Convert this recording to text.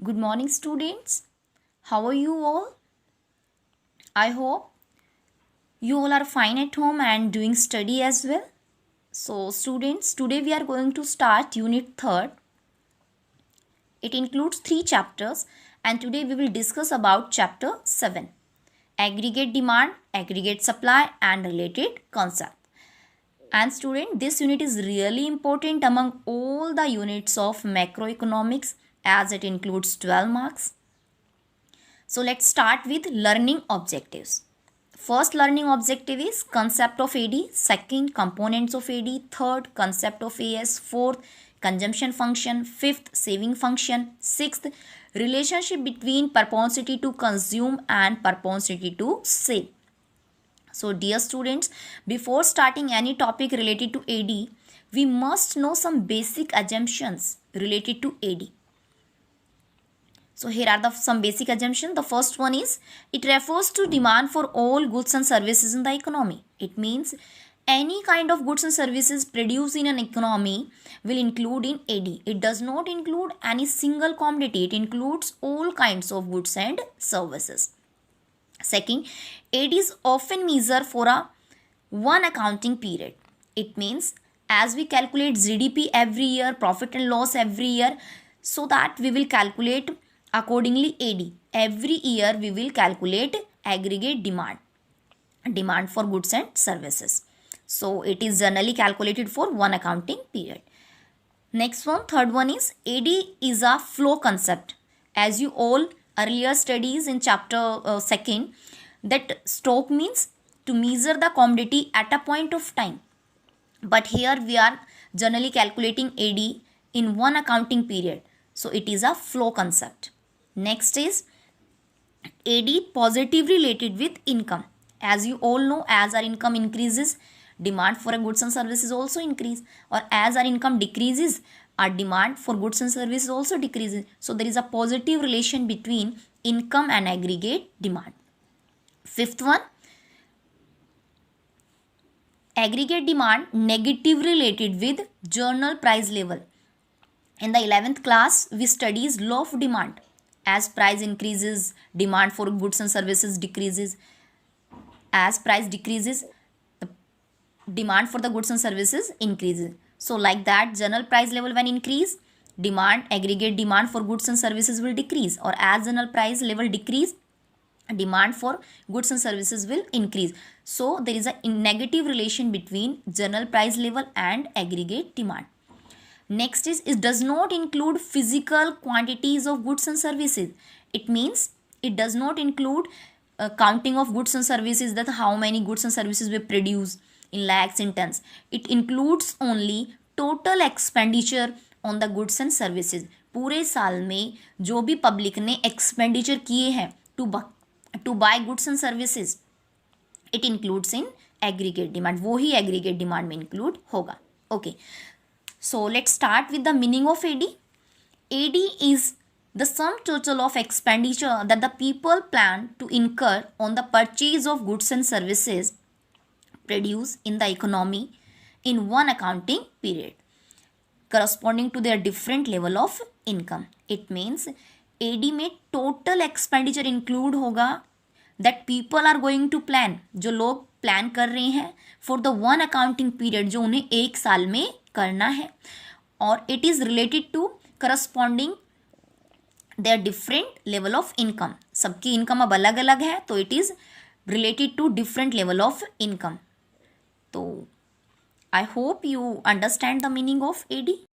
Good morning, students. How are you all? I hope you all are fine at home and doing study as well. So, students, today we are going to start Unit 3rd. It includes 3 chapters, and today we will discuss about Chapter 7, Aggregate Demand, Aggregate Supply and related concept. And student, this unit is really important among all the units of macroeconomics as it includes 12 marks. So let's start with learning objectives. First learning objective is concept of AD, second components of AD, third concept of AS, fourth consumption function, fifth saving function, sixth relationship between propensity to consume and propensity to save. So dear students, before starting any topic related to AD, we must know some basic assumptions related to AD. So here are some basic assumptions. The first one is it refers to demand for all goods and services in the economy. It means any kind of goods and services produced in an economy will include in AD. It does not include any single commodity. It includes all kinds of goods and services. Second, AD is often measured for a one accounting period. It means as we calculate GDP every year, profit and loss every year, so that we will calculate accordingly AD. Every year we will calculate aggregate demand for goods and services. So it is generally calculated for one accounting period. Next one, third one is AD is a flow concept. As you all earlier studies in chapter 2nd, that stock means to measure the commodity at a point of time. But here we are generally calculating AD in one accounting period. So it is a flow concept. Next is AD positively related with income. As you all know, as our income increases, demand for goods and services also increase, or as our income decreases, our demand for goods and services also decreases. So there is a positive relation between income and aggregate demand. Fifth one, aggregate demand negatively related with journal price level. In the 11th class, we studies law of demand. As price increases, demand for goods and services decreases. As price decreases, the demand for the goods and services increases. So like that, general price level when increase, aggregate demand for goods and services will decrease, or as general price level decrease, demand for goods and services will increase. So there is a negative relation between general price level and aggregate demand. Next is it does not include physical quantities of goods and services. It means it does not include counting of goods and services, that how many goods and services we produce in lakhs, in tons. It includes only total expenditure on the goods and services. पूरे साल में जो भी public ने expenditure किए हैं to buy goods and services, it includes in aggregate demand. वो ही एग्रीगेट डिमांड में इंक्लूड होगा. Okay, so let's start with the meaning of AD. AD is the sum total of expenditure that the people plan to incur on the purchase of goods and services produced in the economy in one accounting period, corresponding to their different level of income. It means AD में total expenditure include होगा that people are going to plan, जो लोग plan कर रहे हैं for the one accounting period, जो उन्हें एक साल में करना है, और it is related to corresponding their different level of income. सबकी इनकम अब अलग अलग है, तो it is related to different level of income. तो I hope you understand the meaning of AD.